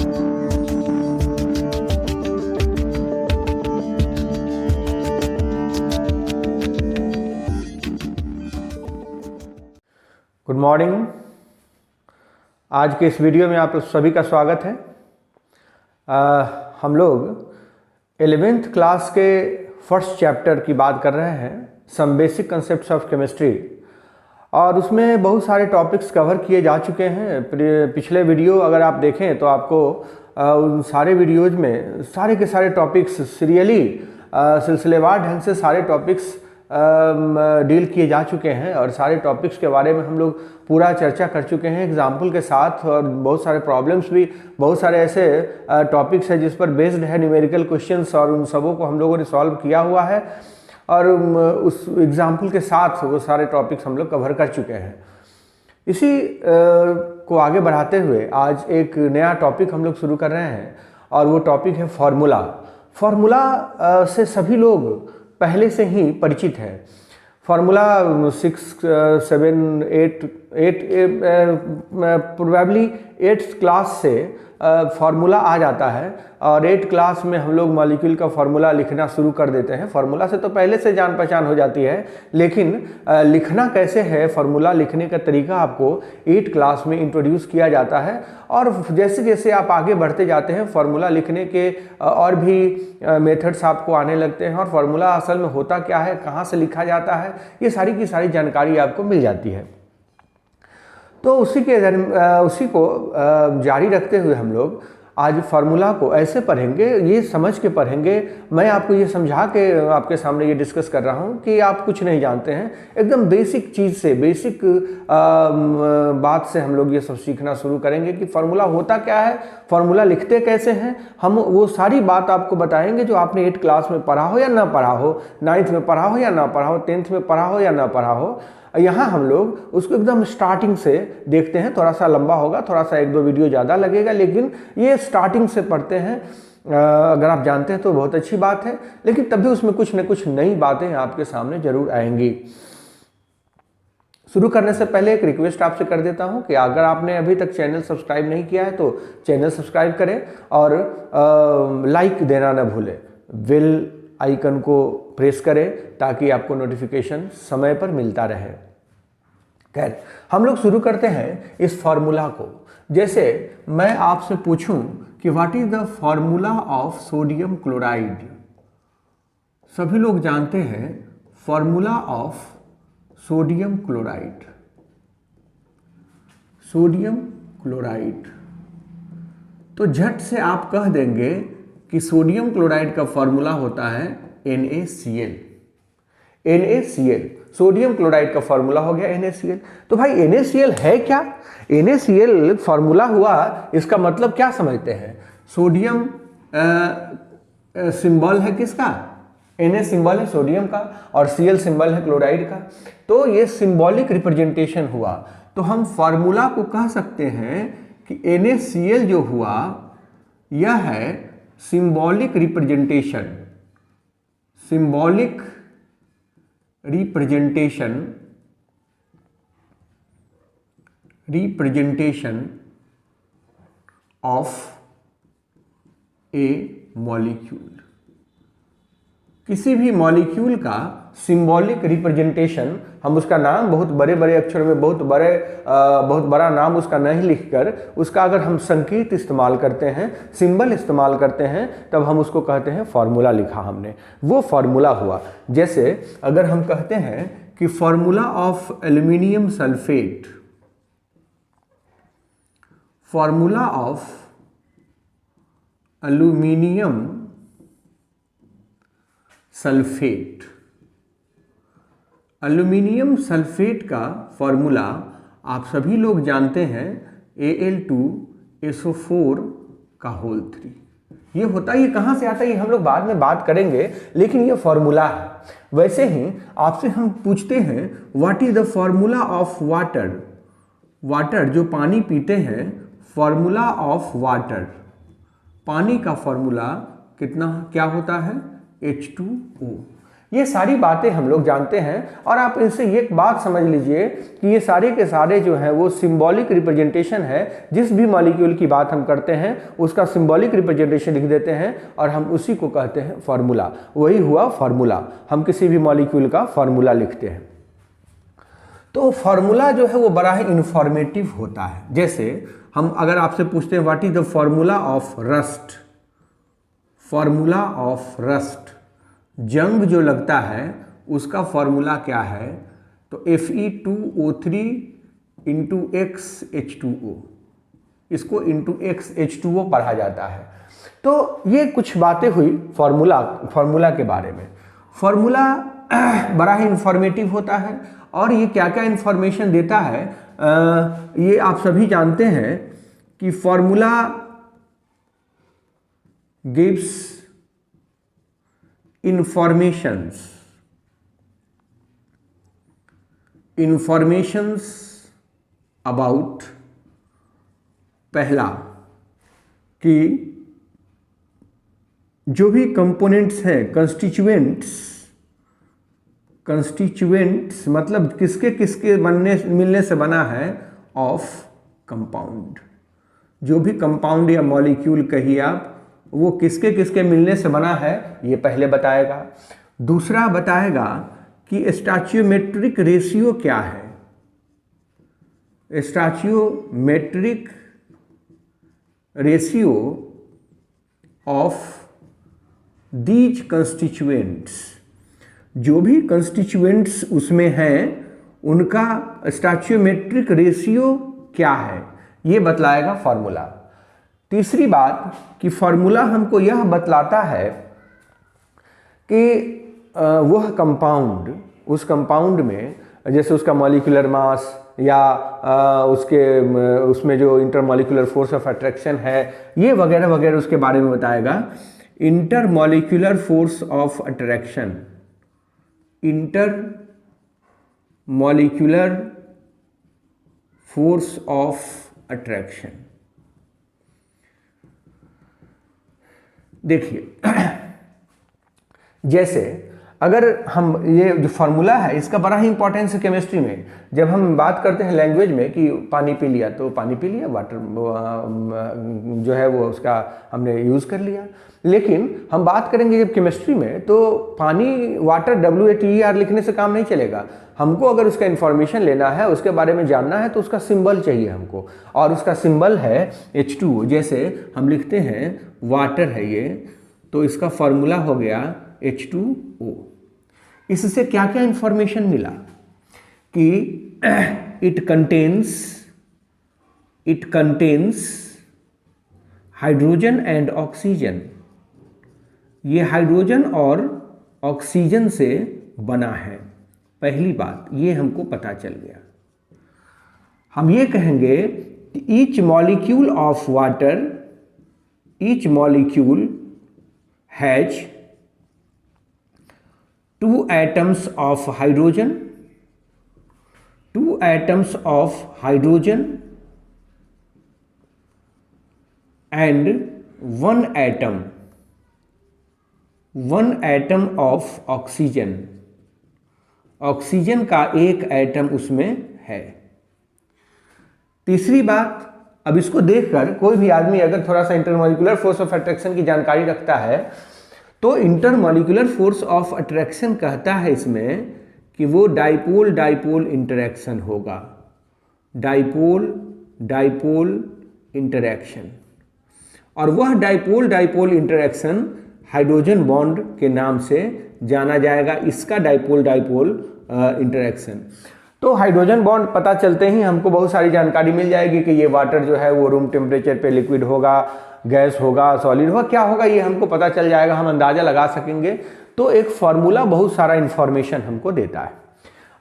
Good morning. आज के इस वीडियो में आप सभी का स्वागत है। हम लोग 11th क्लास के फर्स्ट चैप्टर की बात कर रहे हैं, some basic concepts of chemistry, और उसमें बहुत सारे टॉपिक्स कवर किए जा चुके हैं। पिछले वीडियो अगर आप देखें तो आपको उन सारे वीडियोज में सारे के सारे टॉपिक्स सीरियली सिलसिलेवार ढंग से सारे टॉपिक्स डील किए जा चुके हैं और सारे टॉपिक्स के बारे में हम लोग पूरा चर्चा कर चुके हैं एग्जाम्पल के साथ, और बहुत सारे प्रॉब्लम्स भी, बहुत सारे ऐसे टॉपिक्स हैं जिस पर बेस्ड है न्यूमेरिकल क्वेश्चंस, और उन सबों को हम लोगों ने सॉल्व किया हुआ है और उस एग्जाम्पल के साथ वो सारे टॉपिक्स हम लोग कवर कर चुके हैं। इसी को आगे बढ़ाते हुए आज एक नया टॉपिक हम लोग शुरू कर रहे हैं और वो टॉपिक है फार्मूला। फार्मूला से सभी लोग पहले से ही परिचित है। फार्मूला 6, 7, 8 प्रोबेबली 8th क्लास से फार्मूला आ जाता है और 8th क्लास में हम लोग मॉलिक्यूल का फार्मूला लिखना शुरू कर देते हैं। फार्मूला से तो पहले से जान पहचान हो जाती है, लेकिन लिखना कैसे है, फार्मूला लिखने का तरीका आपको 8th क्लास में इंट्रोड्यूस किया जाता है। और जैसे जैसे आप आगे बढ़ते जाते हैं फार्मूला लिखने के और भी मेथड्स आपको आने लगते हैं, और फार्मूला असल में होता क्या है, कहाँ से लिखा जाता है, ये सारी की सारी जानकारी आपको मिल जाती है। तो उसी को जारी रखते हुए हम लोग आज फार्मूला को ऐसे पढ़ेंगे, ये समझ के पढ़ेंगे। मैं आपको ये समझा के आपके सामने ये डिस्कस कर रहा हूँ कि आप कुछ नहीं जानते हैं, एकदम बेसिक चीज़ से, बेसिक बात से हम लोग ये सब सीखना शुरू करेंगे कि फार्मूला होता क्या है, फार्मूला लिखते कैसे हैं। हम वो सारी बात आपको बताएंगे जो आपने 8th क्लास में पढ़ा हो या ना पढ़ा हो, 9th में पढ़ा हो या ना पढ़ा हो, 10th में पढ़ा हो या ना पढ़ा हो। यहाँ हम लोग उसको एकदम स्टार्टिंग से देखते हैं। थोड़ा सा लंबा होगा, थोड़ा सा 1-2 वीडियो ज़्यादा लगेगा, लेकिन ये स्टार्टिंग से पढ़ते हैं। अगर आप जानते हैं तो बहुत अच्छी बात है, लेकिन तब भी उसमें कुछ न कुछ नई बातें आपके सामने जरूर आएंगी। शुरू करने से पहले एक रिक्वेस्ट आपसे कर देता हूं कि अगर आपने अभी तक चैनल सब्सक्राइब नहीं किया है तो चैनल सब्सक्राइब करें और लाइक देना ना भूलें। बेल आइकन को प्रेस करें ताकि आपको नोटिफिकेशन समय पर मिलता रहे। खैर, हम लोग शुरू करते हैं इस फार्मूला को। जैसे मैं आपसे पूछूं कि what is the formula of sodium chloride. सभी लोग जानते हैं formula of sodium chloride. Sodium chloride तो झट से आप कह देंगे कि सोडियम क्लोराइड का फार्मूला होता है NaCl। NaCl सोडियम क्लोराइड का फार्मूला हो गया NaCl। तो भाई NaCl है क्या? NaCl फार्मूला हुआ, इसका मतलब क्या समझते हैं? सोडियम सिंबल है किसका? Na सिंबल है सोडियम का और Cl सिंबल है क्लोराइड का। तो ये सिंबॉलिक रिप्रेजेंटेशन हुआ। तो हम फार्मूला को कह सकते हैं कि NaCl जो हुआ यह है symbolic representation. Symbolic representation of A molecule. किसी भी मॉलिक्यूल का सिंबॉलिक रिप्रेजेंटेशन, हम उसका नाम बहुत बड़े बड़े अक्षर में, बहुत बड़ा नाम उसका नहीं लिखकर, उसका अगर हम संकेत इस्तेमाल करते हैं, सिंबल इस्तेमाल करते हैं, तब हम उसको कहते हैं फार्मूला लिखा हमने, वो फार्मूला हुआ। जैसे अगर हम कहते हैं कि formula of aluminium sulphate, formula of aluminium sulphate. Aluminium sulphate का फॉर्मूला आप सभी लोग जानते हैं Al2SO4 का होल 3। ये होता है, ये कहाँ से आता है ये हम लोग बाद में बात करेंगे, लेकिन ये फॉर्मूला है। वैसे ही आपसे हम पूछते हैं what is the formula of water. Water जो पानी पीते हैं, फॉर्मूला ऑफ वाटर, पानी का फॉर्मूला क्या होता है? H2O। ये सारी बातें हम लोग जानते हैं। और आप इनसे एक बात समझ लीजिए कि ये सारे के सारे जो हैं वो सिंबॉलिक रिप्रेजेंटेशन है। जिस भी मॉलिक्यूल की बात हम करते हैं उसका सिंबॉलिक रिप्रेजेंटेशन लिख देते हैं और हम उसी को कहते हैं फार्मूला। वही हुआ फार्मूला, हम किसी भी मॉलिक्यूल का फार्मूला लिखते हैं। तो फार्मूला जो है वो बड़ा ही इंफॉर्मेटिव होता है। जैसे हम अगर आपसे पूछते हैं what is the formula of rust, formula of rust, जंग जो लगता है उसका फार्मूला क्या है, तो Fe2O3 इंटू XH2O, इसको इंटू XH2O पढ़ा जाता है। तो ये कुछ बातें हुई फार्मूला के बारे में। फार्मूला बड़ा ही इंफॉर्मेटिव होता है और ये क्या क्या इंफॉर्मेशन देता है ये आप सभी जानते हैं कि फार्मूला गिव्स informations about, पहला कि जो भी कंपोनेंट्स हैं, कंस्टिट्यूएंट्स मतलब किसके किसके मिलने से बना है, ऑफ कंपाउंड। जो भी कंपाउंड या मॉलिक्यूल कहिए आप, वो किसके किसके मिलने से बना है ये पहले बताएगा। दूसरा बताएगा कि स्टोइचियोमेट्रिक रेशियो क्या है, स्टोइचियोमेट्रिक रेशियो ऑफ दीज कंस्टिट्यूएंट्स, जो भी कंस्टिट्यूएंट्स उसमें हैं उनका स्टोइचियोमेट्रिक रेशियो क्या है, ये बतलाएगा फार्मूला। तीसरी बात कि फार्मूला हमको यह बतलाता है कि वह कंपाउंड, उस कंपाउंड में जैसे उसका मॉलिक्यूलर मास या उसमें जो इंटरमॉलिक्यूलर फोर्स ऑफ अट्रैक्शन है, ये वगैरह वगैरह उसके बारे में बताएगा। Intermolecular force of attraction, intermolecular force of attraction. देखिए जैसे अगर हम ये जो फार्मूला है इसका बड़ा ही इंपॉर्टेंस है केमिस्ट्री में। जब हम बात करते हैं लैंग्वेज में कि पानी पी लिया तो पानी पी लिया, वाटर जो है वो उसका हमने यूज़ कर लिया। लेकिन हम बात करेंगे जब केमिस्ट्री में तो पानी वाटर WATER लिखने से काम नहीं चलेगा। हमको अगर उसका इन्फॉर्मेशन लेना है, उसके बारे में जानना है तो उसका सिंबल चाहिए हमको, और उसका सिंबल है H2O। जैसे हम लिखते हैं वाटर है ये, तो इसका फार्मूला हो गया H2O। इससे क्या क्या इंफॉर्मेशन मिला कि it contains hydrogen and oxygen, ये हाइड्रोजन और ऑक्सीजन से बना है। पहली बात ये हमको पता चल गया। हम ये कहेंगे कि each molecule of water, each molecule has 2 atoms of hydrogen, 2 atoms of hydrogen and 1 atom of oxygen। Oxygen का एक एटम उसमें है। तीसरी बात, अब इसको देखकर कोई भी आदमी अगर थोड़ा सा इंटरमॉलिक्यूलर फोर्स ऑफ अट्रैक्शन की जानकारी रखता है तो इंटरमॉलिक्यूलर फोर्स ऑफ अट्रैक्शन कहता है इसमें कि वो डाइपोल डाइपोल इंटरैक्शन होगा, डाइपोल डाइपोल इंटरैक्शन। और वह dipole dipole interaction hydrogen bond के नाम से जाना जाएगा, इसका डाइपोल डाइपोल इंटरैक्शन। तो हाइड्रोजन बॉन्ड पता चलते ही हमको बहुत सारी जानकारी मिल जाएगी कि ये वाटर जो है वो रूम टेम्परेचर पे लिक्विड होगा, गैस होगा, सॉलिड होगा, क्या होगा ये हमको पता चल जाएगा, हम अंदाजा लगा सकेंगे। तो एक फार्मूला बहुत सारा इंफॉर्मेशन हमको देता है।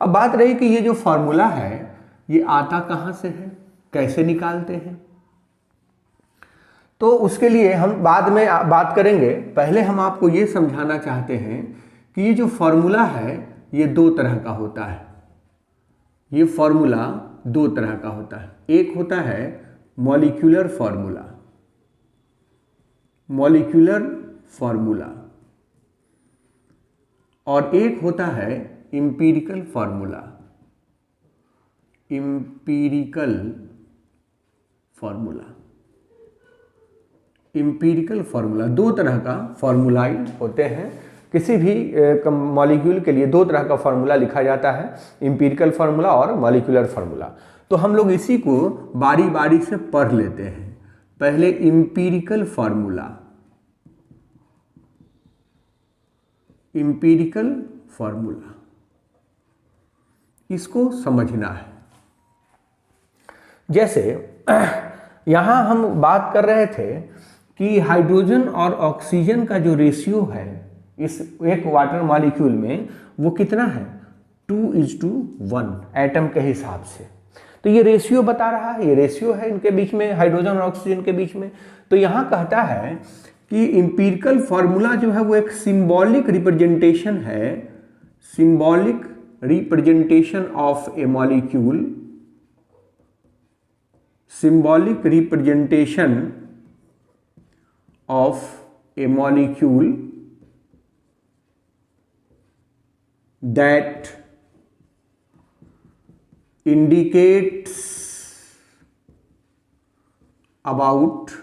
अब बात रही कि ये जो फार्मूला है ये आता कहाँ से है, कैसे निकालते हैं, तो उसके लिए हम बाद में बात करेंगे। पहले हम आपको ये समझाना चाहते हैं कि ये जो फार्मूला है ये 2 तरह का होता है। ये फार्मूला 2 तरह का होता है। एक होता है मॉलिक्यूलर फार्मूला, मॉलिक्यूलर फार्मूला, और एक होता है empirical formula. Empirical formula, empirical formula, दो तरह का फार्मूलाई होते हैं। किसी भी मॉलिक्यूल के लिए दो तरह का फार्मूला लिखा जाता है, एम्पिरिकल फार्मूला और मॉलिक्यूलर फार्मूला। तो हम लोग इसी को बारी बारी से पढ़ लेते हैं। पहले एम्पिरिकल फार्मूला, एम्पिरिकल फार्मूला, इसको समझना है। जैसे यहां हम बात कर रहे थे कि हाइड्रोजन और ऑक्सीजन का जो रेशियो है इस एक वाटर मॉलिक्यूल में वो कितना है, 2:1 एटम के हिसाब से। तो ये रेशियो बता रहा है, ये रेशियो है इनके बीच में, हाइड्रोजन और ऑक्सीजन के बीच में। तो यहाँ कहता है कि एम्पिरिकल फार्मूला जो है वो एक सिंबॉलिक रिप्रेजेंटेशन है, symbolic representation of A molecule, symbolic representation of a molecule that indicates about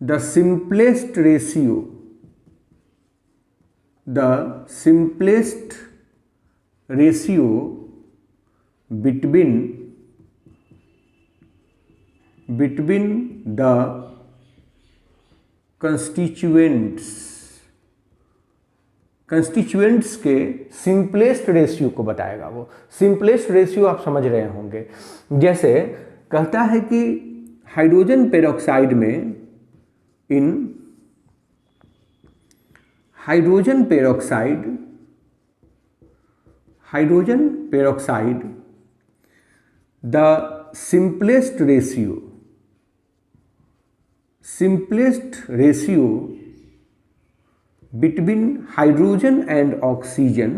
the simplest ratio, the simplest ratio between the constituents के सिंपलेस्ट रेशियो को बताएगा। वो सिंपलेस्ट रेशियो आप समझ रहे होंगे। जैसे कहता है कि हाइड्रोजन पेरोक्साइड में, in hydrogen peroxide the simplest ratio between hydrogen and oxygen,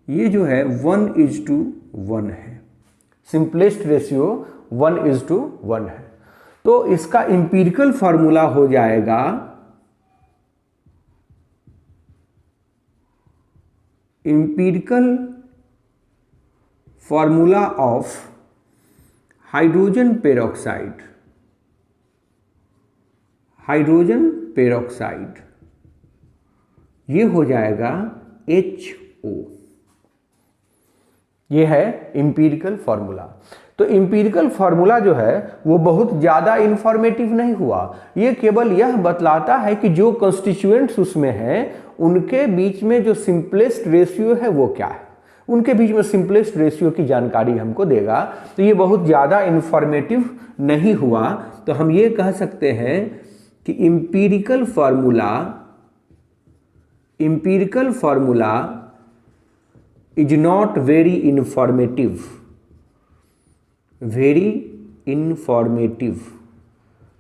ये जो है 1:1 है। सिंपलेस्ट रेशियो 1:1 है। तो इसका एम्पिरिकल फार्मूला हो जाएगा empirical formula of hydrogen peroxide, ये हो जाएगा HO। ये है एम्पिरिकल फार्मूला। तो एम्पिरिकल फार्मूला जो है वो बहुत ज़्यादा इंफॉर्मेटिव नहीं हुआ, ये केवल यह बतलाता है कि जो कंस्टिट्यूएंट्स उसमें हैं उनके बीच में जो सिंपलेस्ट रेशियो है वो क्या है, उनके बीच में सिंपलेस्ट रेशियो की जानकारी हमको देगा। तो ये बहुत ज़्यादा इंफॉर्मेटिव नहीं हुआ। तो हम ये कह सकते हैं कि empirical formula is not very informative,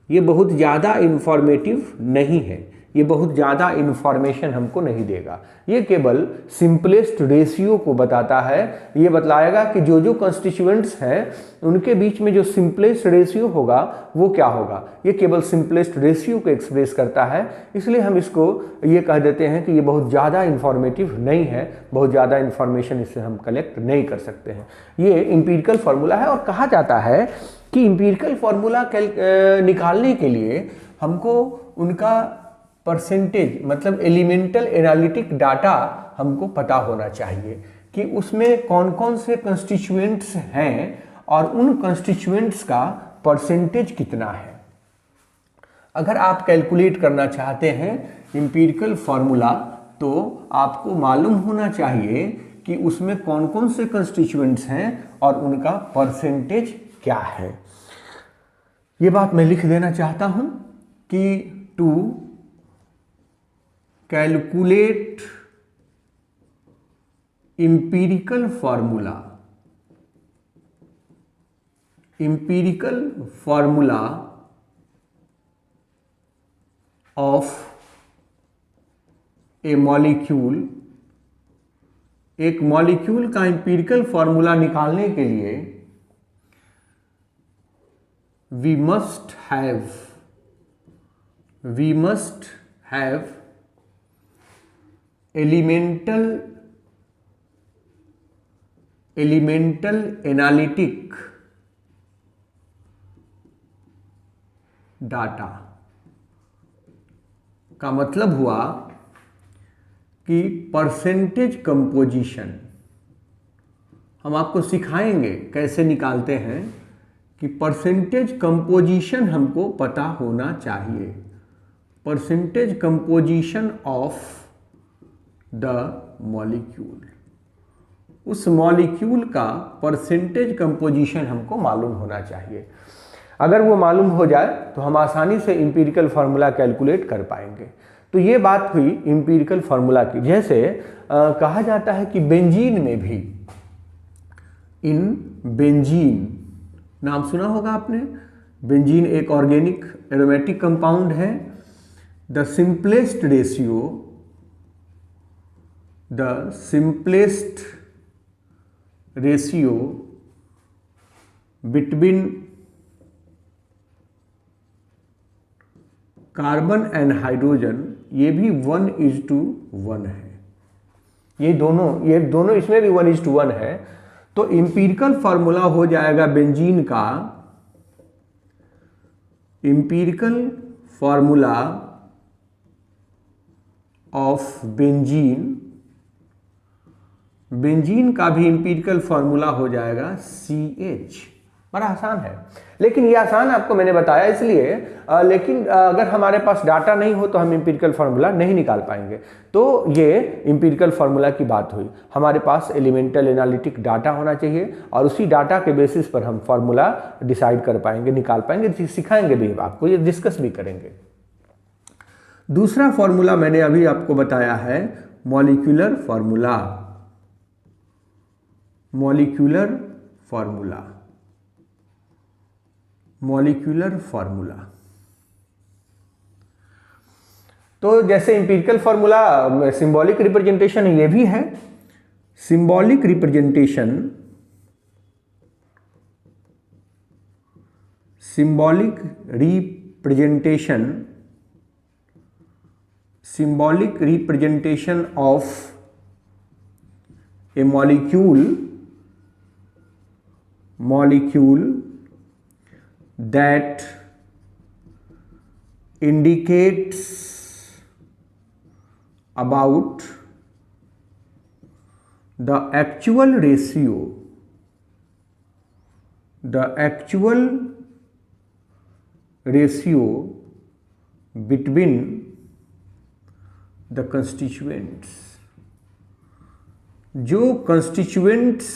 ये बहुत ज़्यादा इंफॉर्मेटिव नहीं है, ये बहुत ज़्यादा इंफॉर्मेशन हमको नहीं देगा। ये केवल सिंपलेस्ट रेशियो को बताता है, ये बतलाएगा कि जो जो कंस्टिट्यूएंट्स हैं उनके बीच में जो सिंपलेस्ट रेशियो होगा वो क्या होगा। ये केवल सिंपलेस्ट रेशियो को एक्सप्रेस करता है, इसलिए हम इसको ये कह देते हैं कि ये बहुत ज़्यादा इंफॉर्मेटिव नहीं है, बहुत ज़्यादा इंफॉर्मेशन इससे हम कलेक्ट नहीं कर सकते हैं। ये एम्पिरिकल फार्मूला है। और कहा जाता है कि एम्पिरिकल फार्मूला निकालने के लिए हमको उनका परसेंटेज, मतलब एलिमेंटल एनालिटिक डाटा हमको पता होना चाहिए कि उसमें कौन कौन से कंस्टिट्यूएंट्स हैं और उन कंस्टिट्यूएंट्स का परसेंटेज कितना है। अगर आप कैलकुलेट करना चाहते हैं एम्पिरिकल फार्मूला तो आपको मालूम होना चाहिए कि उसमें कौन कौन से कंस्टिट्यूएंट्स हैं और उनका परसेंटेज क्या है। ये बात मैं लिख देना चाहता हूं कि to calculate empirical formula of a molecule, एक मॉलिक्यूल का एम्पिरिकल फार्मूला निकालने के लिए we must have elemental analytic data का मतलब हुआ कि परसेंटेज कंपोजिशन। हम आपको सिखाएंगे कैसे निकालते हैं कि परसेंटेज कंपोजिशन हमको पता होना चाहिए। Percentage composition of the molecule, उस मॉलिक्यूल का परसेंटेज कंपोजिशन हमको मालूम होना चाहिए। अगर वो मालूम हो जाए तो हम आसानी से एम्पिरिकल फार्मूला कैलकुलेट कर पाएंगे। तो ये बात हुई एम्पिरिकल फार्मूला की। जैसे कहा जाता है कि बेंजीन में भी, इन बेंजीन, नाम सुना होगा आपने, बेंजीन एक ऑर्गेनिक एरोमेटिक कंपाउंड है। The simplest ratio between carbon and hydrogen, ये भी 1:1 है। ये दोनों इसमें भी 1:1 है। तो एम्पिरिकल फार्मूला हो जाएगा बेंजीन का, एम्पिरिकल फार्मूला ऑफ बेंजीन का भी एम्पिरिकल फार्मूला हो जाएगा CH। बड़ा आसान है, लेकिन ये आसान आपको मैंने बताया इसलिए, लेकिन अगर हमारे पास डाटा नहीं हो तो हम एम्पिरिकल फार्मूला नहीं निकाल पाएंगे। तो ये एम्पिरिकल फार्मूला की बात हुई। हमारे पास एलिमेंटल एनालिटिक डाटा होना चाहिए और उसी डाटा के बेसिस पर हम फार्मूला डिसाइड कर पाएंगे, निकाल पाएंगे। सिखाएंगे भी आपको, ये डिस्कस भी करेंगे। दूसरा फार्मूला मैंने अभी आपको बताया है मॉलिक्यूलर फार्मूला। तो जैसे एम्पिरिकल फार्मूला सिंबॉलिक रिप्रेजेंटेशन ये भी है। Symbolic representation of A molecule that indicates about the actual ratio between the constituents। जो constituents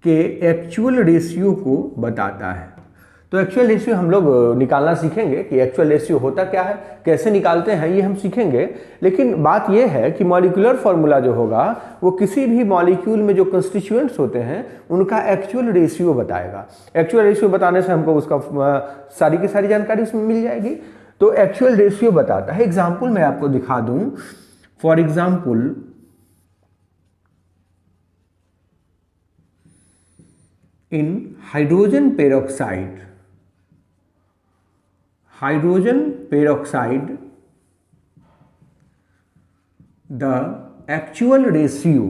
के एक्चुअल रेशियो को बताता है। तो एक्चुअल रेशियो हम लोग निकालना सीखेंगे कि एक्चुअल रेशियो होता क्या है, कैसे निकालते हैं, ये हम सीखेंगे। लेकिन बात ये है कि मॉलिक्यूलर फार्मूला जो होगा वो किसी भी मॉलिक्यूल में जो कंस्टिट्यूएंट्स होते हैं उनका एक्चुअल रेशियो बताएगा। एक्चुअल रेशियो बताने से हमको उसका सारी की सारी जानकारी उसमें मिल जाएगी। तो एक्चुअल रेशियो बताता है। एग्जाम्पल मैं आपको दिखा दूं। For example, in hydrogen peroxide, the actual ratio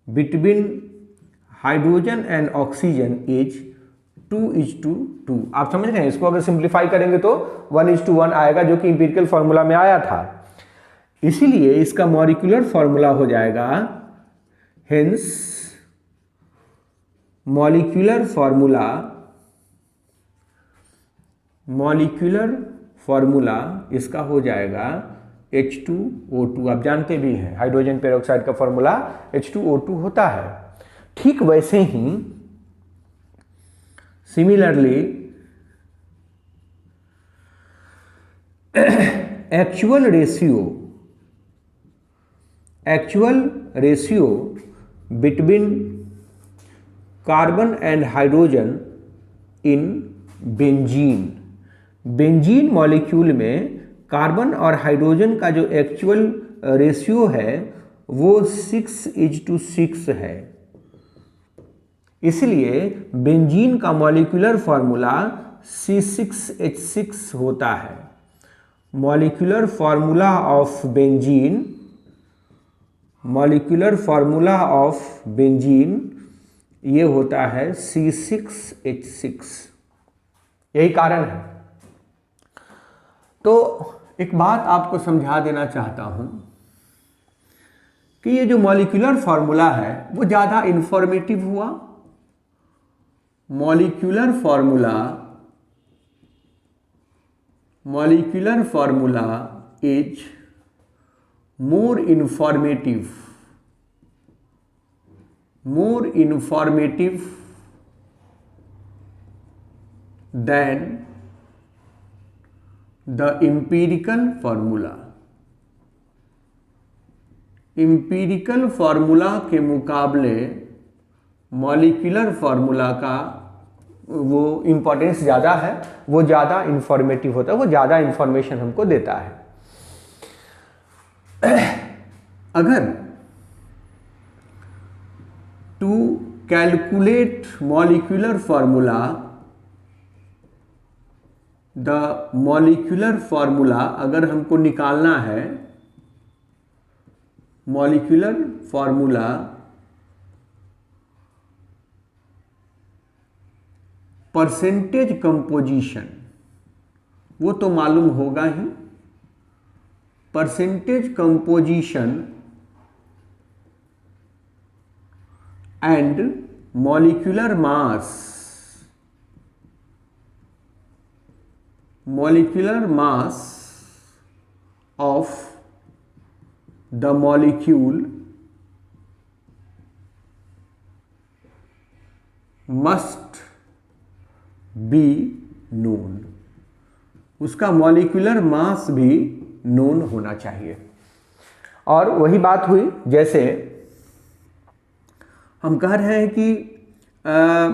between hydrogen and oxygen is 2:2। आप समझ रहे हैं? इसको अगर सिंप्लीफाई करेंगे तो 1:1 आएगा, जो कि एम्पिरिकल फॉर्मूला में आया था। इसीलिए इसका मॉलिक्यूलर फार्मूला हो जाएगा, हेंस मॉलिक्यूलर फार्मूला इसका हो जाएगा H2O2। आप जानते भी हैं हाइड्रोजन पेरोक्साइड का फार्मूला H2O2 होता है। ठीक वैसे ही similarly actual ratio between carbon and hydrogen in benzene molecule में कार्बन और हाइड्रोजन का जो एक्चुअल रेशियो है वो 6:6 है। इसलिए बेंजीन का मॉलिक्यूलर फॉर्मूला C6H6 होता है। Molecular formula of benzene, molecular formula of benzene ये होता है C6H6। यही कारण है। तो एक बात आपको समझा देना चाहता हूं कि ये जो मॉलिक्यूलर फॉर्मूला है वो ज़्यादा इंफॉर्मेटिव हुआ। Molecular formula is more informative than the empirical formula। empirical formula के मुकाबले मॉलिक्यूलर फॉर्मूला का वो इम्पोर्टेंस ज़्यादा है, वो ज़्यादा इंफॉर्मेटिव होता है, वो ज़्यादा इंफॉर्मेशन हमको देता है। अगर to calculate molecular formula, the molecular formula अगर हमको निकालना है, मॉलिक्यूलर फॉर्मूला परसेंटेज कंपोजिशन, वो तो मालूम होगा ही। Percentage composition and molecular mass of the molecule must be known. उसका मॉलिक्यूलर मास भी नोन होना चाहिए। और वही बात हुई जैसे हम कह रहे हैं कि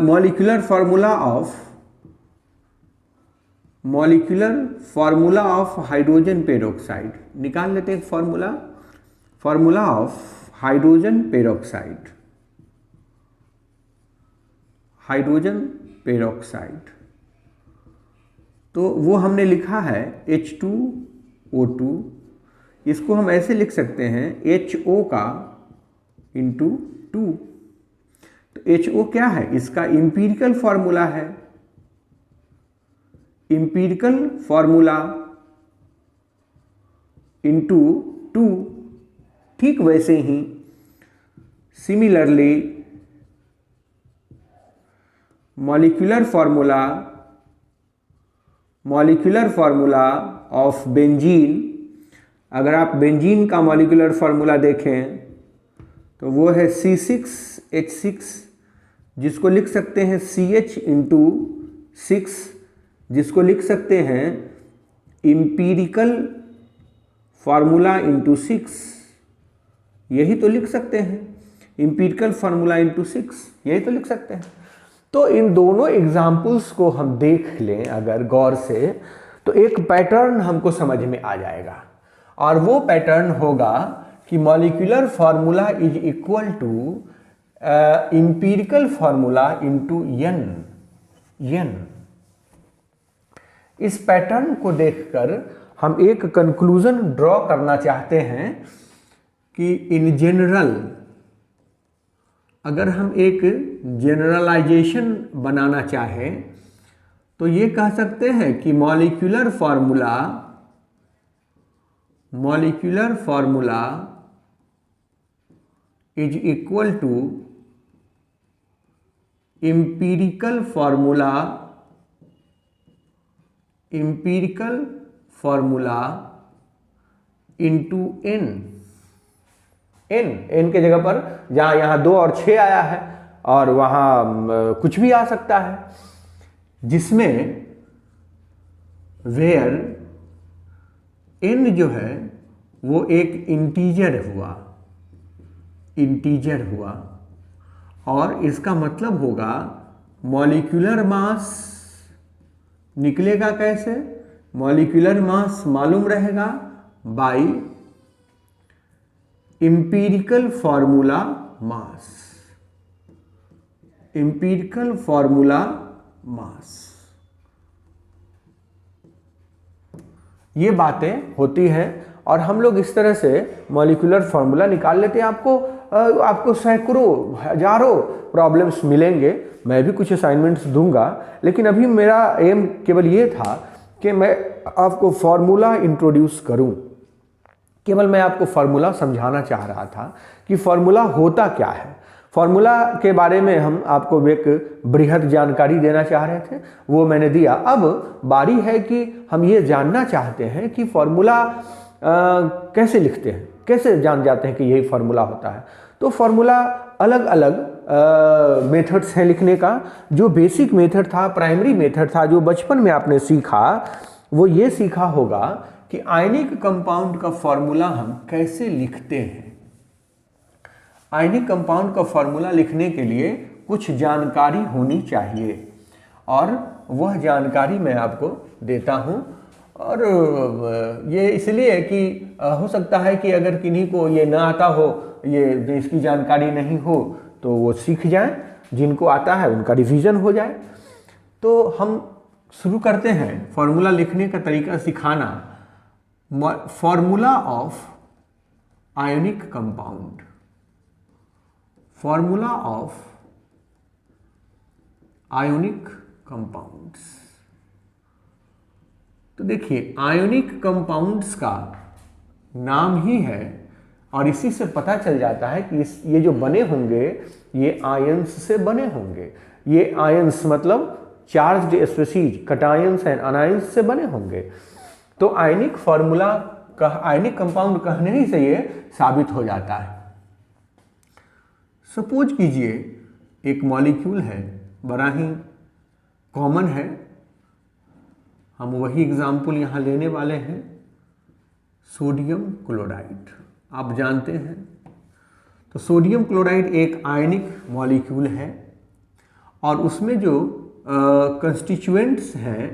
molecular formula of hydrogen peroxide निकाल लेते हैं। फॉर्मूला ऑफ हाइड्रोजन पेरोक्साइड, तो वो हमने लिखा है H2O2। इसको हम ऐसे लिख सकते हैं HO का इंटू 2। तो HO क्या है? इसका इंपीरिकल फॉर्मूला है, इंपीरिकल फॉर्मूला इंटू 2। ठीक वैसे ही similarly molecular formula of benzene, अगर आप बेंजीन का मॉलिक्यूलर फार्मूला देखें तो वो है C6H6, जिसको लिख सकते हैं CH इंटू 6, जिसको लिख सकते हैं इंपीरिकल फार्मूला इंटू 6। यही तो लिख सकते हैं, इंपीरिकल फार्मूला इंटू 6, यही तो लिख सकते हैं। तो इन दोनों एग्जाम्पल्स को हम देख लें अगर गौर से, तो एक पैटर्न हमको समझ में आ जाएगा, और वो पैटर्न होगा कि molecular formula is equal to empirical formula into n। इस पैटर्न को देखकर हम एक कंक्लूजन ड्रॉ करना चाहते हैं कि इन जनरल, अगर हम एक जनरलाइजेशन बनाना चाहें तो ये कह सकते हैं कि molecular formula is equal to empirical formula into n के जगह पर जहाँ यहाँ 2 और 6 आया है और वहाँ कुछ भी आ सकता है, जिसमें वेयर n जो है वो एक इंटीजर हुआ और इसका मतलब होगा मॉलिक्यूलर मास निकलेगा कैसे? मॉलिक्यूलर मास मालूम रहेगा by empirical formula mass. Empirical formula mass. ये बातें होती हैं और हम लोग इस तरह से मॉलिक्यूलर फार्मूला निकाल लेते हैं। आपको सैकड़ों हजारों प्रॉब्लम्स मिलेंगे, मैं भी कुछ असाइनमेंट्स दूंगा, लेकिन अभी मेरा एम केवल ये था कि मैं आपको फार्मूला इंट्रोड्यूस करूं। केवल मैं आपको फार्मूला समझाना चाह रहा था कि फार्मूला होता क्या है। फार्मूला के बारे में हम आपको एक बृहद जानकारी देना चाह रहे थे, वो मैंने दिया। अब बारी है कि हम ये जानना चाहते हैं कि फार्मूला कैसे लिखते हैं, कैसे जान जाते हैं कि यही फार्मूला होता है। तो फार्मूला अलग अलग मेथड्स हैं लिखने का। जो बेसिक मेथड था, प्राइमरी मेथड था, जो बचपन में आपने सीखा, वो ये सीखा होगा कि आयनिक कंपाउंड का फार्मूला हम कैसे लिखते हैं। आयनिक कंपाउंड का फार्मूला लिखने के लिए कुछ जानकारी होनी चाहिए और वह जानकारी मैं आपको देता हूं। और ये इसलिए कि हो सकता है कि अगर किन्हीं को ये ना आता हो, ये इसकी जानकारी नहीं हो, तो वो सीख जाएं, जिनको आता है उनका रिवीजन हो जाए। तो हम शुरू करते हैं फार्मूला लिखने का तरीका सिखाना। Formula of ionic compound, formula of ionic compounds. तो देखिए, आयोनिक कंपाउंड्स का नाम ही है और इसी से पता चल जाता है कि ये जो बने होंगे ये आयंस से बने होंगे। ये आयंस मतलब charged species, cations and anions से बने होंगे। तो आयनिक फार्मूला आयनिक कंपाउंड कहने ही से ये साबित हो जाता है। सपोज कीजिए एक मॉलिक्यूल है, बड़ा ही कॉमन है, हम वही एग्जाम्पल यहाँ लेने वाले हैं, सोडियम क्लोराइड। आप जानते हैं तो सोडियम क्लोराइड एक आयनिक मॉलिक्यूल है और उसमें जो कंस्टिट्यूएंट्स हैं,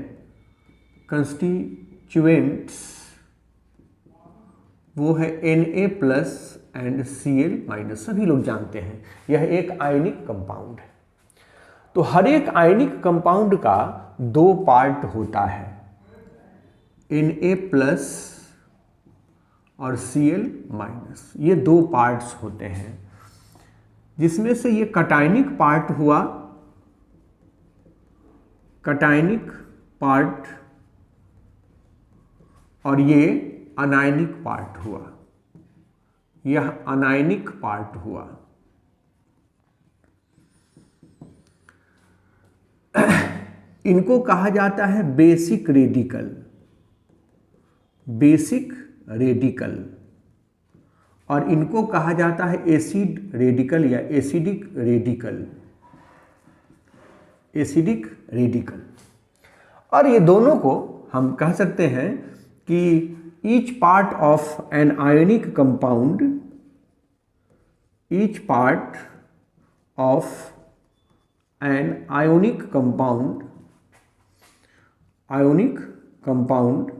कंस्टिट्यूएंट्स वो है Na+ एंड Cl-। सभी लोग जानते हैं यह एक आयनिक कंपाउंड है। तो हर एक आयनिक कंपाउंड का दो पार्ट होता है, Na+ और Cl-। ये दो पार्ट्स होते हैं, जिसमें से ये कटायनिक पार्ट हुआ, कटायनिक पार्ट, और ये अनायनिक पार्ट हुआ, यह अनायनिक पार्ट हुआ। इनको कहा जाता है बेसिक रेडिकल, बेसिक रेडिकल, और इनको कहा जाता है एसिड रेडिकल या एसिडिक रेडिकल, एसिडिक रेडिकल। और ये दोनों को हम कह सकते हैं कि each part of an ionic compound, each part of an ionic compound, ionic compound,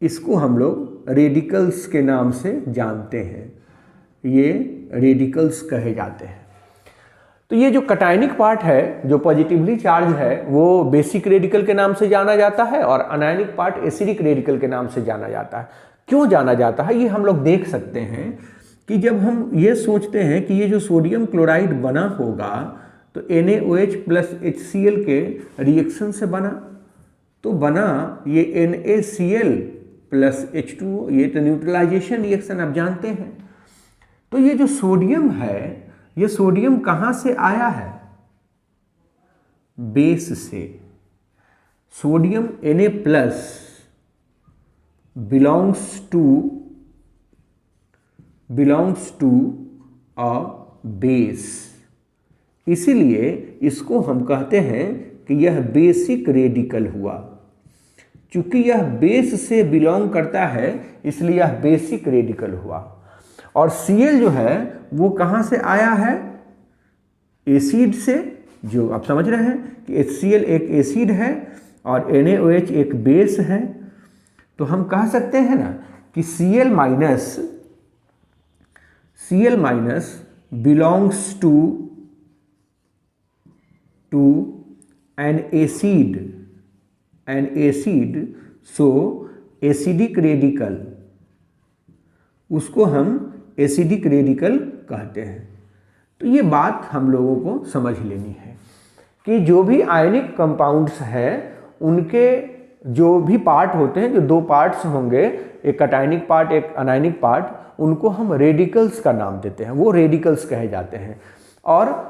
इसको हम लोग रेडिकल्स के नाम से जानते हैं। ये रेडिकल्स कहे जाते हैं। तो ये जो कटायनिक पार्ट है, जो पॉजिटिवली चार्ज है, वो बेसिक रेडिकल के नाम से जाना जाता है और अनायनिक पार्ट एसिडिक रेडिकल के नाम से जाना जाता है। क्यों जाना जाता है ये हम लोग देख सकते हैं कि जब हम ये सोचते हैं कि ये जो सोडियम क्लोराइड बना होगा तो NaOH + HCl के रिएक्शन से बना, तो बना ये NaCl + H2O, ये तो न्यूट्रलाइजेशन रिएक्शन आप जानते हैं। तो ये जो सोडियम है, ये सोडियम कहाँ से आया है? बेस से। Sodium Na+ belongs to a base, इसीलिए इसको हम कहते हैं कि यह बेसिक रेडिकल हुआ। चूंकि यह बेस से बिलोंग करता है इसलिए यह बेसिक रेडिकल हुआ। और Cl जो है वो कहाँ से आया है? एसिड से। जो आप समझ रहे हैं कि HCl एक एसिड है और NaOH एक बेस है, तो हम कह सकते हैं ना कि Cl- belongs to to an acid so acidic radical, उसको हम एसिडिक रेडिकल कहते हैं। तो ये बात हम लोगों को समझ लेनी है कि जो भी आयनिक कंपाउंड्स हैं उनके जो भी पार्ट होते हैं, जो दो पार्ट्स होंगे, एक कटायनिक पार्ट एक अनायनिक पार्ट, उनको हम रेडिकल्स का नाम देते हैं, वो रेडिकल्स कहे जाते हैं। और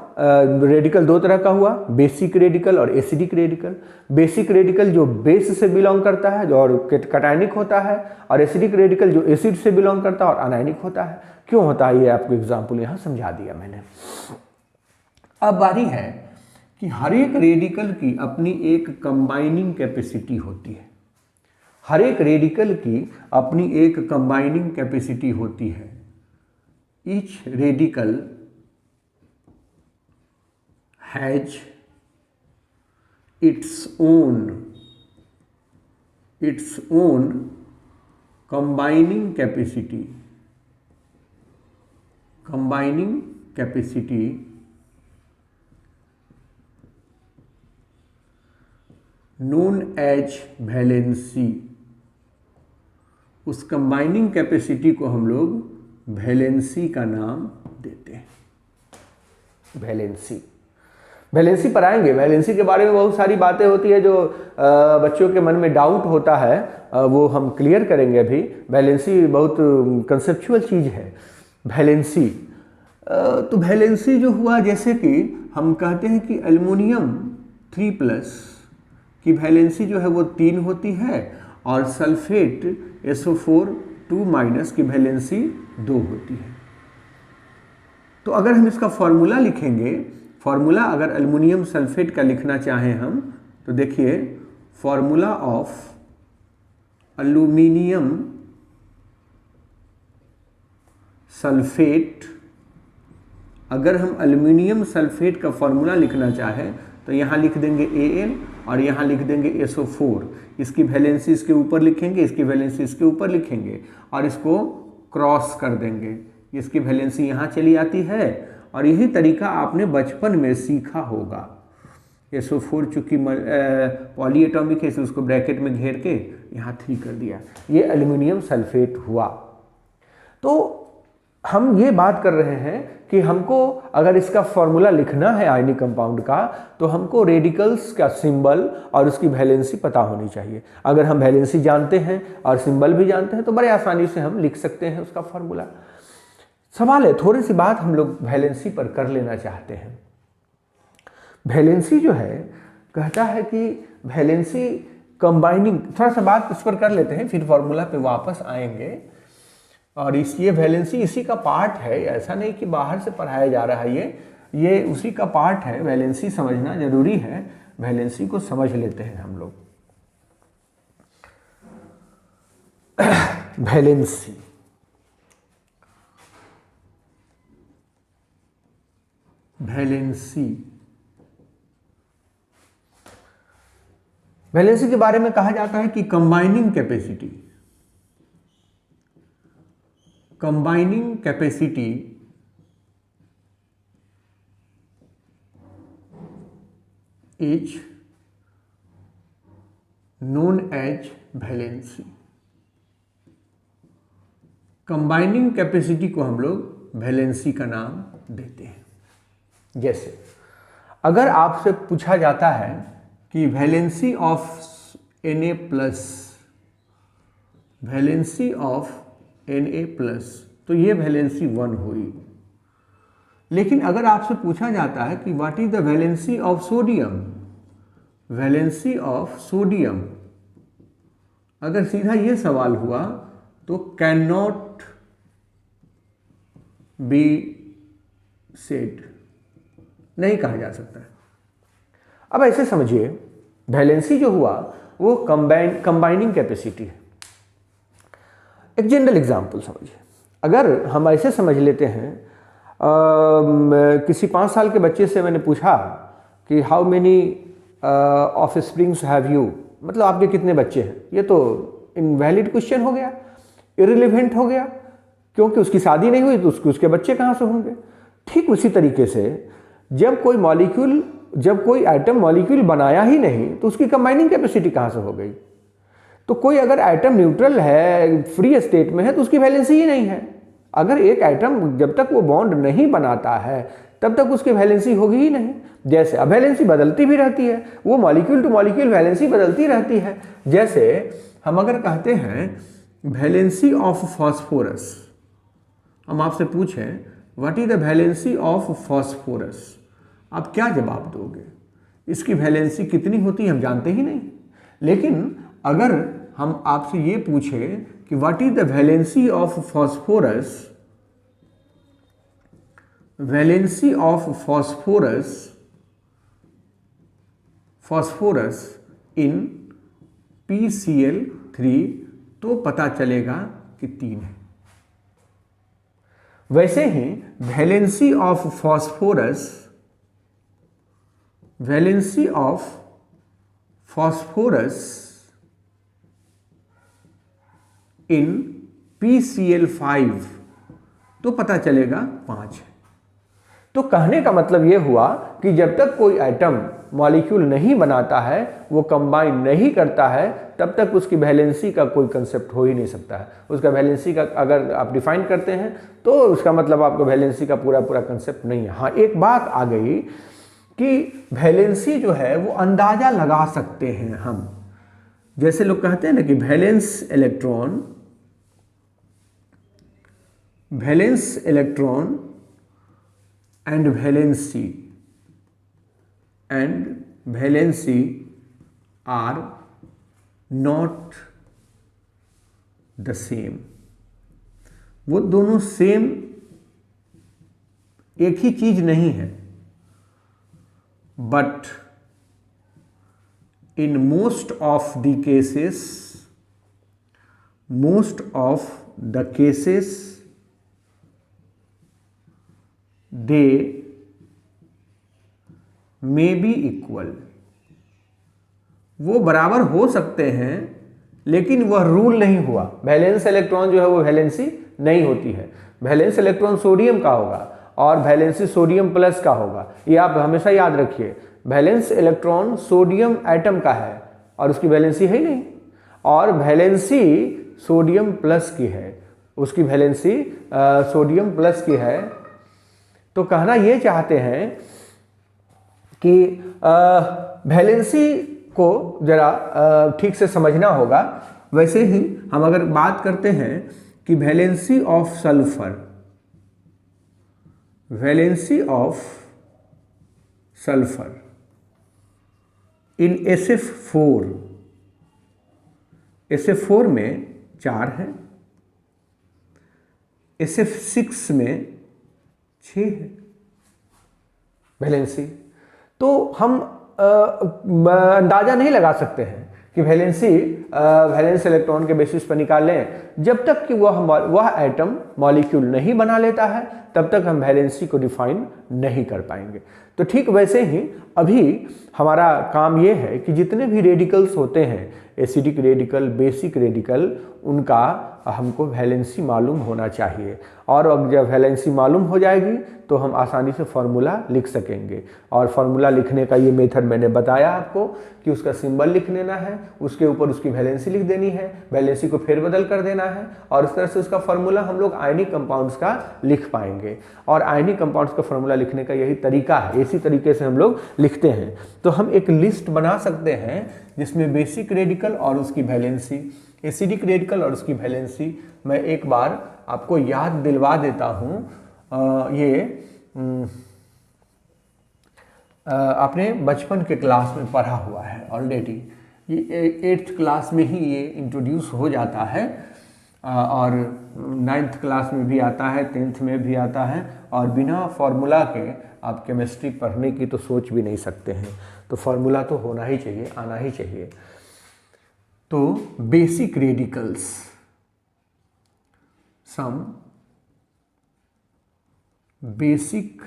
रेडिकल दो तरह का हुआ, बेसिक रेडिकल और एसिडिक रेडिकल। बेसिक रेडिकल जो बेस से बिलोंग करता है जो और कटायनिक होता है, और एसिडिक रेडिकल जो एसिड से बिलोंग करता है और अनायनिक होता है। क्यों होता है ये आपको एग्जाम्पल यहाँ समझा दिया मैंने। अब बारी है कि हर एक रेडिकल की अपनी एक कंबाइनिंग कैपेसिटी होती है, हर एक रेडिकल की अपनी एक कंबाइनिंग कैपेसिटी होती है। Each radical has its own combining capacity known as valency. उस कंबाइनिंग कैपेसिटी को हम लोग वैलेंसी का नाम देते हैं। वैलेंसी पर आएंगे। वैलेंसी के बारे में बहुत सारी बातें होती है जो बच्चों के मन में डाउट होता है, वो हम क्लियर करेंगे अभी। वैलेंसी बहुत कंसेप्चुअल चीज़ है वैलेंसी। तो वैलेंसी जो हुआ, जैसे कि हम कहते हैं कि एल्युमिनियम 3+ की वैलेंसी जो है वो 3 होती है, और सल्फेट SO4 2- की वैलेंसी 2 होती है। तो अगर हम इसका फॉर्मूला लिखेंगे, फॉर्मूला अगर एल्युमिनियम सल्फेट का लिखना चाहें हम, तो देखिए फॉर्मूला ऑफ एल्युमिनियम सल्फेट, अगर हम एल्युमिनियम सल्फेट का फॉर्मूला लिखना चाहें तो यहाँ लिख देंगे Al और यहाँ लिख देंगे SO4। इसकी वैलेंसी इसके ऊपर लिखेंगे, इसकी वैलेंसी इसके ऊपर लिखेंगे और इसको क्रॉस कर देंगे। इसकी वैलेंसी यहाँ चली आती है, और यही तरीका आपने बचपन में सीखा होगा। SO4 चूँकि पॉली एटॉमिक है, इसे उसको ब्रैकेट में घेर के यहाँ 3 कर दिया, ये एल्युमिनियम सल्फेट हुआ। तो हम ये बात कर रहे हैं कि हमको अगर इसका फॉर्मूला लिखना है आयनिक कंपाउंड का, तो हमको रेडिकल्स का सिंबल और उसकी वैलेंसी पता होनी चाहिए। अगर हम वैलेंसी जानते हैं और सिंबल भी जानते हैं तो बड़े आसानी से हम लिख सकते हैं उसका फॉर्मूला। सवाल है, थोड़ी सी बात हम लोग वैलेंसी पर कर लेना चाहते हैं। वैलेंसी जो है कहता है कि वैलेंसी कंबाइनिंग, थोड़ा सा बात इस पर कर लेते हैं, फिर फॉर्मूला पे वापस आएंगे। और ये वैलेंसी इसी का पार्ट है, ऐसा नहीं कि बाहर से पढ़ाया जा रहा है, ये उसी का पार्ट है। वैलेंसी समझना जरूरी है, वैलेंसी को समझ लेते हैं हम लोग। वैलेंसी के बारे में कहा जाता है कि combining capacity is known as valency. Combining capacity को हम लोग वैलेंसी का नाम देते हैं। जैसे अगर आपसे पूछा जाता है कि वैलेंसी ऑफ Na+, तो ये वैलेंसी 1 हुई। लेकिन अगर आपसे पूछा जाता है कि what is the valency of sodium, अगर सीधा ये सवाल हुआ तो कैन नॉट बी सेड, नहीं कहा जा सकता है। अब ऐसे समझिए, वैलेंसी जो हुआ वो कंबाइनिंग कैपेसिटी है। एक जनरल एग्जांपल समझिए, अगर हम ऐसे समझ लेते हैं, किसी 5 साल के बच्चे से मैंने पूछा कि how many of springs have you, मतलब आपके कितने बच्चे हैं। ये तो इनवैलिड क्वेश्चन हो गया, इररिलेवेंट हो गया, क्योंकि उसकी शादी नहीं हुई तो उसके बच्चे कहाँ से होंगे। ठीक उसी तरीके से जब कोई मॉलिक्यूल जब कोई एटम मॉलिक्यूल बनाया ही नहीं तो उसकी कंबाइनिंग कैपेसिटी कहाँ से हो गई? तो कोई अगर एटम न्यूट्रल है, फ्री स्टेट में है, तो उसकी वैलेंसी ही नहीं है। अगर एक एटम जब तक वो बॉन्ड नहीं बनाता है तब तक उसकी वैलेंसी होगी ही नहीं। जैसे अब वैलेंसी बदलती भी रहती है, वो मॉलिक्यूल टू मॉलिक्यूल वैलेंसी बदलती रहती है। जैसे हम अगर कहते हैं वैलेंसी ऑफ फॉस्फोरस, हम आपसे पूछें what is the valency of phosphorus, आप क्या जवाब दोगे? इसकी वैलेंसी कितनी होती है हम जानते ही नहीं। लेकिन अगर हम आपसे ये पूछें कि what is the valency of phosphorus, valency of phosphorus in PCl3, तो पता चलेगा कि 3 है। वैसे ही valency of phosphorus in PCl5, तो पता चलेगा 5 है। तो कहने का मतलब यह हुआ कि जब तक कोई एटम मॉलिक्यूल नहीं बनाता है, वो कंबाइन नहीं करता है, तब तक उसकी वैलेंसी का कोई कंसेप्ट हो ही नहीं सकता है। उसका वैलेंसी का अगर आप डिफाइन करते हैं तो उसका मतलब आपको वैलेंसी का पूरा कंसेप्ट नहीं है। हाँ, एक बात आ गई कि वैलेंसी जो है वो अंदाजा लगा सकते हैं हम। जैसे लोग कहते हैं ना कि valence electron and valency are not the same. वो दोनों सेम एक ही चीज नहीं है, but in most of the cases they may be equal। वो बराबर हो सकते हैं, लेकिन वह रूल नहीं हुआ। वैलेंस इलेक्ट्रॉन जो है वो वैलेंसी नहीं होती है। वैलेंस इलेक्ट्रॉन सोडियम का होगा और वैलेंसी सोडियम प्लस का होगा। ये आप हमेशा याद रखिए, वैलेंस इलेक्ट्रॉन सोडियम एटम का है और उसकी वैलेंसी है ही नहीं, और वैलेंसी सोडियम प्लस की है, उसकी वैलेंसी सोडियम प्लस की है। तो कहना ये चाहते हैं कि वैलेंसी को जरा ठीक से समझना होगा। वैसे ही हम अगर बात करते हैं कि valency of sulphur in SF4 में 4 है, SF6 में 6 है वैलेंसी। तो हम अंदाजा नहीं लगा सकते हैं कि वैलेंस इलेक्ट्रॉन के बेसिस पर निकाल लें। जब तक कि वह एटम मॉलिक्यूल नहीं बना लेता है तब तक हम वैलेंसी को डिफाइन नहीं कर पाएंगे। तो ठीक वैसे ही अभी हमारा काम यह है कि जितने भी रेडिकल्स होते हैं, एसिडिक रेडिकल, बेसिक रेडिकल, उनका हमको वैलेंसी मालूम होना चाहिए। और अब जब वैलेंसी मालूम हो जाएगी तो हम आसानी से फार्मूला लिख सकेंगे। और फार्मूला लिखने का ये मेथड मैंने बताया आपको कि उसका सिंबल लिख लेना है, उसके ऊपर उसकी वैलेंसी लिख देनी है, वैलेंसी को फेरबदल कर देना है, और इस तरह से उसका फार्मूला हम लोग आयनिक कंपाउंड्स का लिख पाएंगे। और आयनिक कंपाउंड्स का फार्मूला लिखने का यही तरीका है, इसी तरीके से हम लोग लिखते हैं। तो हम एक लिस्ट बना सकते हैं जिसमें बेसिक रेडिकल और उसकी वैलेंसी, एसिडिक रेडिकल और उसकी वैलेंसी, मैं एक बार आपको याद दिलवा देता हूँ। ये आपने बचपन के क्लास में पढ़ा हुआ है ऑलरेडी, ये 8th क्लास में ही ये इंट्रोड्यूस हो जाता है, और 9th क्लास में भी आता है, 10th में भी आता है, और बिना फार्मूला के आप केमिस्ट्री पढ़ने की तो सोच भी नहीं सकते हैं। तो फार्मूला तो होना ही चाहिए, आना ही चाहिए। तो basic radicals, some basic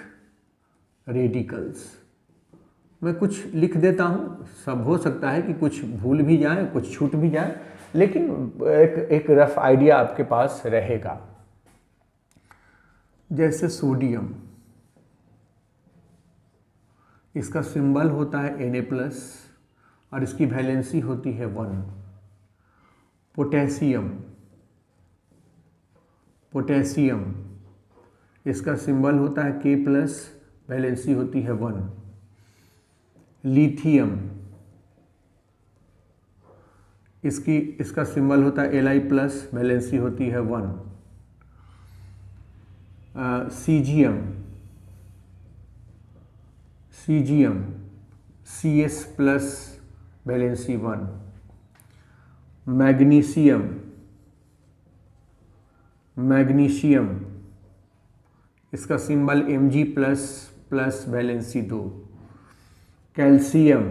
radicals, मैं कुछ लिख देता हूँ, सब हो सकता है कि कुछ भूल भी जाए, कुछ छूट भी जाए, लेकिन एक रफ आइडिया आपके पास रहेगा। जैसे सोडियम, इसका सिंबल होता है Na+ और इसकी वैलेंसी होती है 1। पोटेशियम, पोटेशियम इसका सिंबल होता है K+, वैलेंसी होती है 1। लिथियम, इसका सिंबल होता है Li+, वैलेंसी होती है 1। Caesium, caesium Cs+, valency 1। Magnesium, magnesium इसका symbol Mg+, valency 2। Calcium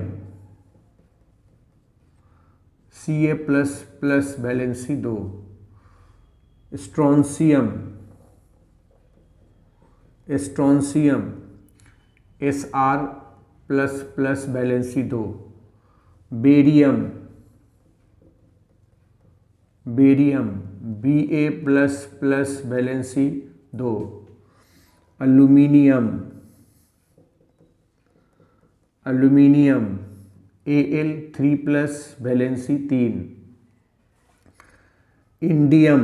Ca+, valency 2। Strontium, strontium Sr+, valency 2। Barium, barium Ba+, valency 2। Aluminium, aluminium Al3+, valency 3। Indium,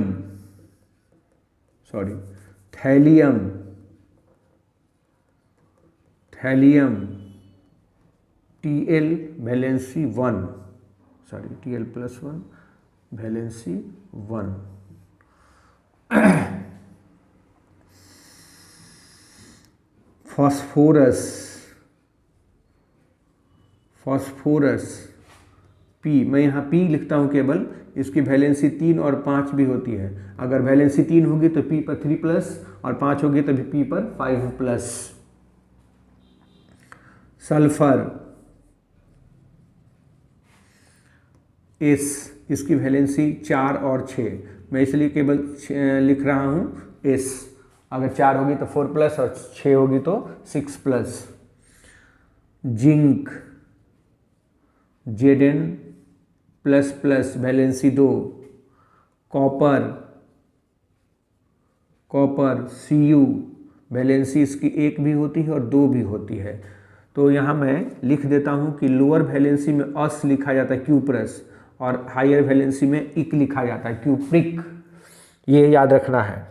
thallium, thallium Tl, valency 1, Tl+1, valency 1। Phosphorus, phosphorus P, मैं यहाँ P लिखता हूँ केवल, इसकी valency 3 और 5 भी होती है। अगर वैलेंसी 3 होगी तो P पर 3+ और 5 होगी तो P पर 5+। सल्फर S, इसकी वैलेंसी 4 और 6, मैं इसलिए केवल लिख रहा हूँ S। अगर 4 होगी तो 4+ और 6 होगी तो 6+। Zinc Zn++, valency 2। Copper, copper Cu, valency इसकी 1 भी होती है और 2 भी होती है। तो यहाँ मैं लिख देता हूँ कि लोअर वैलेंसी में अस लिखा जाता है क्यूप्रस और हायर वैलेंसी में इक लिखा जाता है क्यूप्रिक, ये याद रखना है।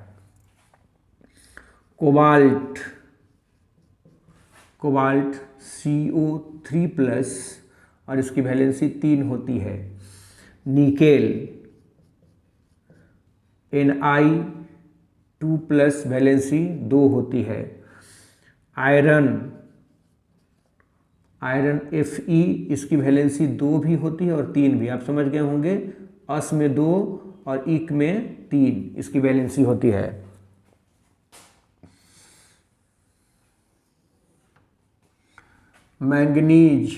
कोबाल्ट, कोबाल्ट CO3+ और इसकी वैलेंसी 3 होती है। निकेल Ni2+, वैलेंसी 2 होती है। आयरन, आयरन Fe, इसकी वैलेंसी 2 भी होती है और 3 भी, आप समझ गए होंगे, अस में 2 और इक में 3 इसकी वैलेंसी होती है। मैंगनीज,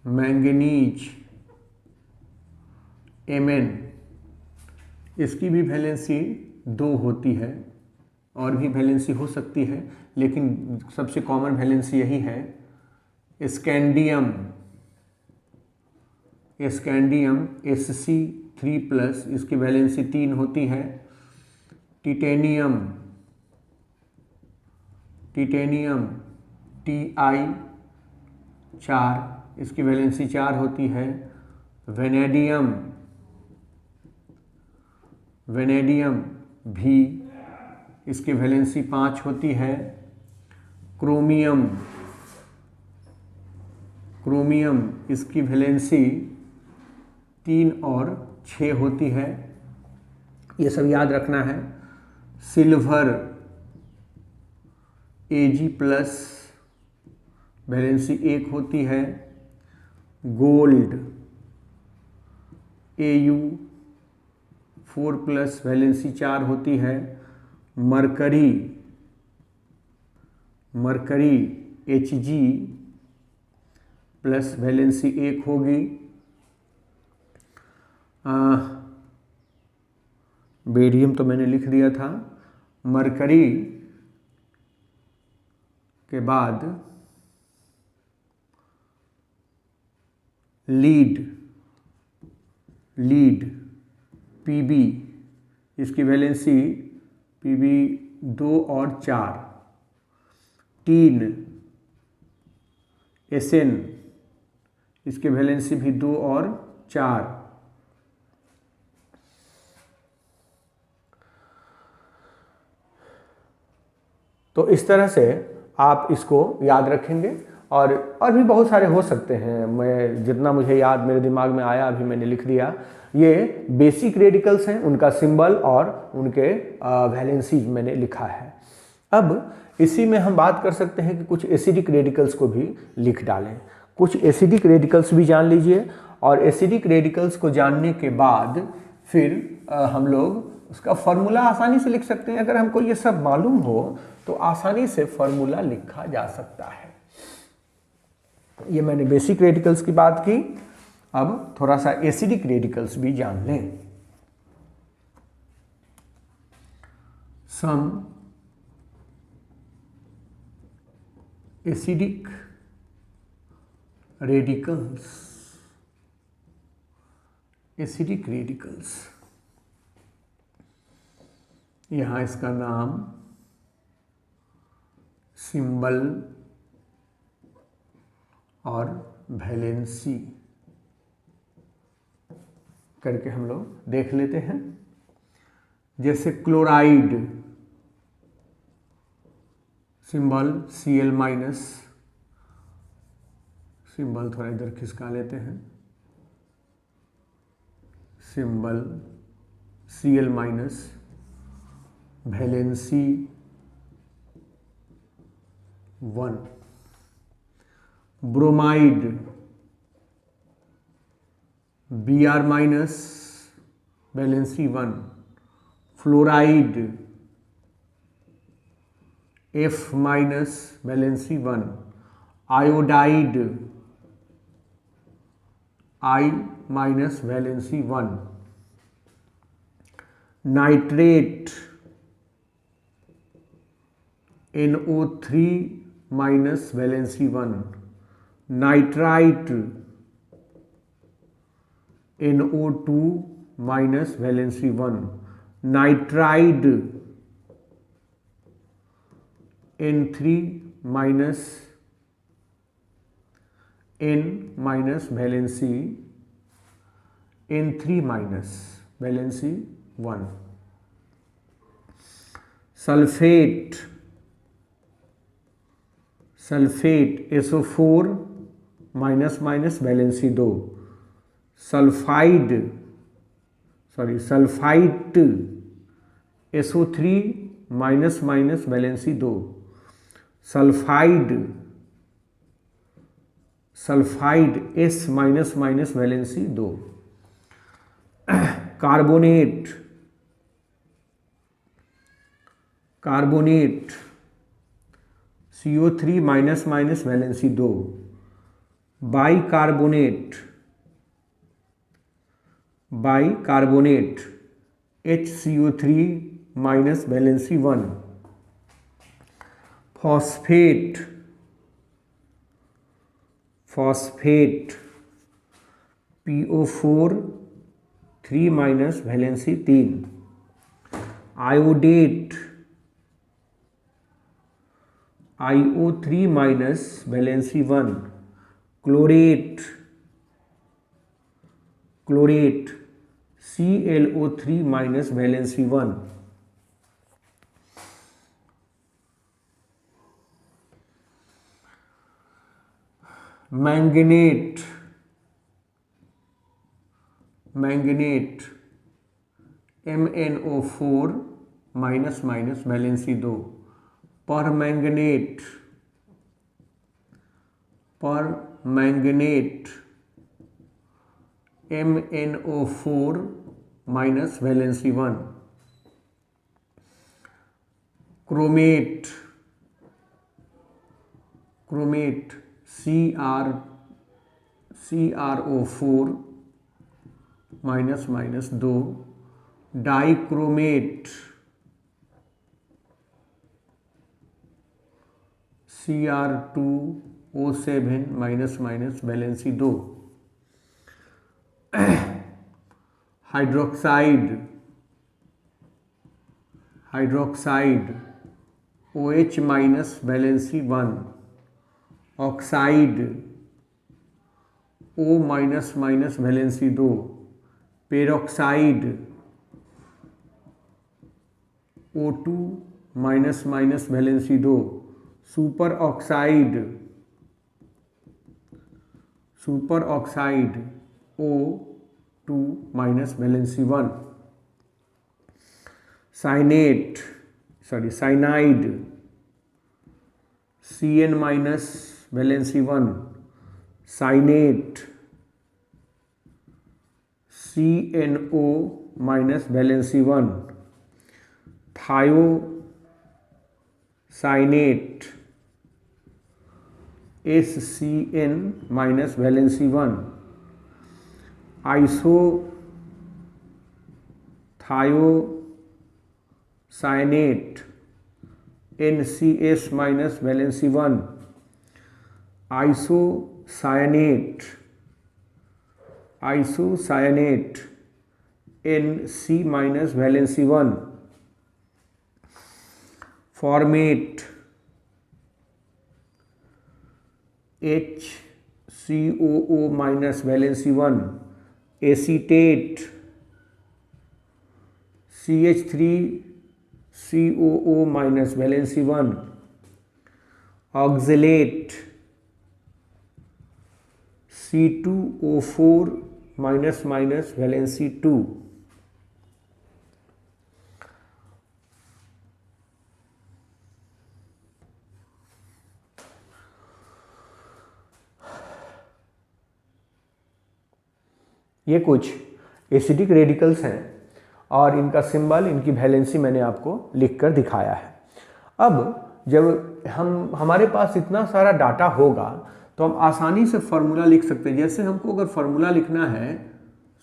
मैंगनीज Mn, इसकी भी वैलेंसी 2 होती है और भी वैलेंसी हो सकती है, लेकिन सबसे कॉमन वैलेंसी यही है। स्कैंडियम, स्कैंडियम Sc3+, इसकी वैलेंसी 3 होती है। टिटेनियम, टिटेनियम Ti4, इसकी वैलेंसी 4 होती है। वेनेडियम, वेनेडियम भी, इसकी वैलेंसी 5 होती है। क्रोमियम, क्रोमियम इसकी वैलेंसी 3 और 6 होती है, ये सब याद रखना है। सिल्वर Ag+, वैलेंसी 1 होती है। गोल्ड Au4+, वैलेंसी 4 होती है। मरकरी, मरकरी Hg+, वैलेंसी 1 होगी। बेरियम तो मैंने लिख दिया था। मरकरी के बाद लीड, लीड Pb, इसकी वैलेंसी Pb 2 और 4। 3 Sn, इसके वैलेंसी भी 2 और 4। तो इस तरह से आप इसको याद रखेंगे और भी बहुत सारे हो सकते हैं। मैं जितना मुझे याद मेरे दिमाग में आया अभी मैंने लिख दिया। ये बेसिक रेडिकल्स हैं, उनका सिंबल और उनके वैलेंसीज मैंने लिखा है। अब इसी में हम बात कर सकते हैं कि कुछ एसिडिक रेडिकल्स को भी लिख डालें। कुछ एसिडिक रेडिकल्स भी जान लीजिए और एसिडिक रेडिकल्स को जानने के बाद फिर हम लोग उसका फॉर्मूला आसानी से लिख सकते हैं। अगर हमको ये सब मालूम हो तो आसानी से फॉर्मूला लिखा जा सकता है। ये मैंने बेसिक रेडिकल्स की बात की। अब थोड़ा सा एसिडिक रेडिकल्स भी जान लें। सम एसिडिक रेडिकल्स, एसिडिक रेडिकल्स, यहाँ इसका नाम, सिंबल और वैलेंसी करके हम लोग देख लेते हैं। जैसे क्लोराइड, सिंबल Cl-, सिंबल थोड़ा इधर खिसका लेते हैं, symbol Cl-, valency 1। Bromide Br-, valency 1। Fluoride F-, valency 1। Iodide I-, valency 1। Nitrate NO3- valency 1। Nitrite NO2- valency 1। Nitride N3- valency N3- valency 1। Sulphate, sulphate SO4- valency 2। Sulphide sulphite SO3- valency 2। Sulphide S- valency 2। Carbonate CO3- valency 2। Bicarbonate HCO3- valency 1। Phosphate PO4- valency 3। Iodate IO3- valency 1। Chlorate ClO3- valency 1। Manganate MnO4- valency 2। Permanganate MnO4- valency 1। Chromate CrO4- 2। Dichromate Cr2O7- valency 2। Hydroxide OH minus valency 1, oxide O minus minus valency 2, peroxide O2 minus minus valency 2, superoxide O2 minus valency 1, cyanide Cn minus valency 1, cyanate CnO minus valency 1, thiocyanate SCN minus valency 1, isothiocyanate NCS minus valency 1, isocyanate NC minus valency 1, formate HCOO minus valency 1, acetate CH3COO minus valency 1, oxalate C2O4 minus minus valency 2। ये कुछ acidic radicals हैं और इनका symbol, इनकी valency मैंने आपको लिखकर दिखाया है। अब जब हमारे पास इतना सारा डाटा होगा तो हम आसानी से फार्मूला लिख सकते हैं। जैसे हमको अगर फार्मूला लिखना है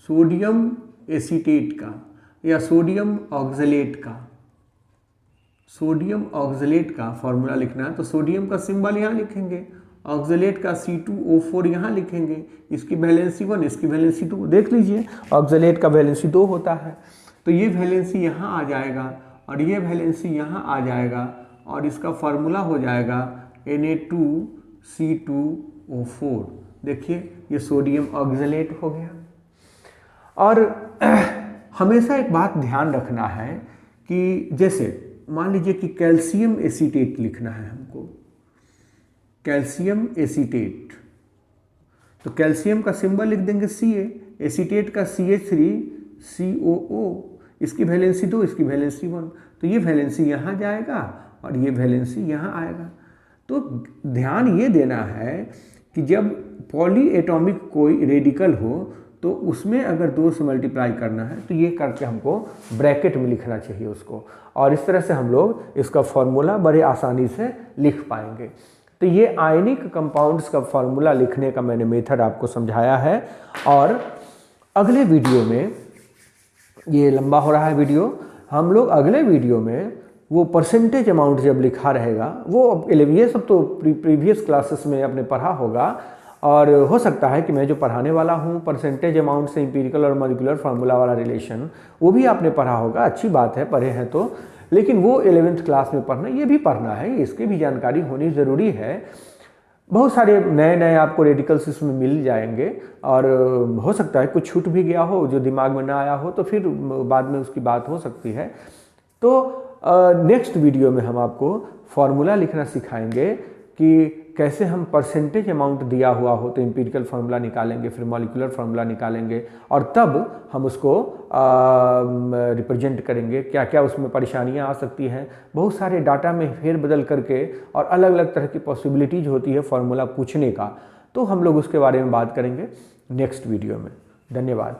सोडियम एसीटेट का या सोडियम ऑक्जेलेट का फार्मूला लिखना है तो सोडियम का सिंबल यहाँ लिखेंगे, ऑक्जेलेट का C2O4 यहाँ लिखेंगे, इसकी वैलेंसी 1, इसकी वैलेंसी 2। देख लीजिए ऑक्जेलेट का वैलेंसी 2 होता है तो ये वैलेंसी यहाँ आ जाएगा और ये वैलेंसी यहाँ आ जाएगा और इसका फार्मूला हो जाएगा Na2C2O4। देखिए ये सोडियम ऑक्जेलेट हो गया। और हमेशा एक बात ध्यान रखना है कि जैसे मान लीजिए कि कैल्शियम एसीटेट लिखना है हमको, कैल्शियम एसीटेट, तो कैल्शियम का सिंबल लिख देंगे Ca, एसीटेट का CH3COO, इसकी वैलेंसी 2, इसकी वैलेंसी 1, तो ये वैलेंसी यहाँ जाएगा और ये वैलेंसी यहाँ आएगा। तो ध्यान ये देना है कि जब पॉली एटॉमिक कोई रेडिकल हो तो उसमें अगर 2 से मल्टीप्लाई करना है तो ये करके हमको ब्रैकेट में लिखना चाहिए उसको, और इस तरह से हम लोग इसका फॉर्मूला बड़े आसानी से लिख पाएंगे। तो ये आयनिक कंपाउंड्स का फॉर्मूला लिखने का मैंने मेथड आपको समझाया है। और अगले वीडियो में, ये लंबा हो रहा है वीडियो, हम लोग अगले वीडियो में वो परसेंटेज अमाउंट जब लिखा रहेगा, वो ये सब तो प्रीवियस क्लासेस में आपने पढ़ा होगा, और हो सकता है कि मैं जो पढ़ाने वाला हूँ परसेंटेज अमाउंट से एम्पिरिकल और मॉलिक्यूलर फार्मूला वाला रिलेशन, वो भी आपने पढ़ा होगा। अच्छी बात है, पढ़े हैं तो, लेकिन वो 11th क्लास में पढ़ना, ये भी पढ़ना है, इसकी भी जानकारी होनी ज़रूरी है। बहुत सारे नए नए आपको रेडिकल्स इसमें मिल जाएंगे और हो सकता है कुछ छूट भी गया हो जो दिमाग में ना आया हो तो फिर बाद में उसकी बात हो सकती है। तो नेक्स्ट वीडियो में हम आपको फार्मूला लिखना सिखाएंगे कि कैसे हम परसेंटेज अमाउंट दिया हुआ हो तो एम्पिरिकल फार्मूला निकालेंगे, फिर मॉलिक्यूलर फार्मूला निकालेंगे और तब हम उसको रिप्रेजेंट करेंगे। क्या क्या उसमें परेशानियां आ सकती हैं, बहुत सारे डाटा में फेरबदल करके और अलग अलग तरह की पॉसिबिलिटीज होती है फार्मूला पूछने का, तो हम लोग उसके बारे में बात करेंगे नेक्स्ट वीडियो में। धन्यवाद।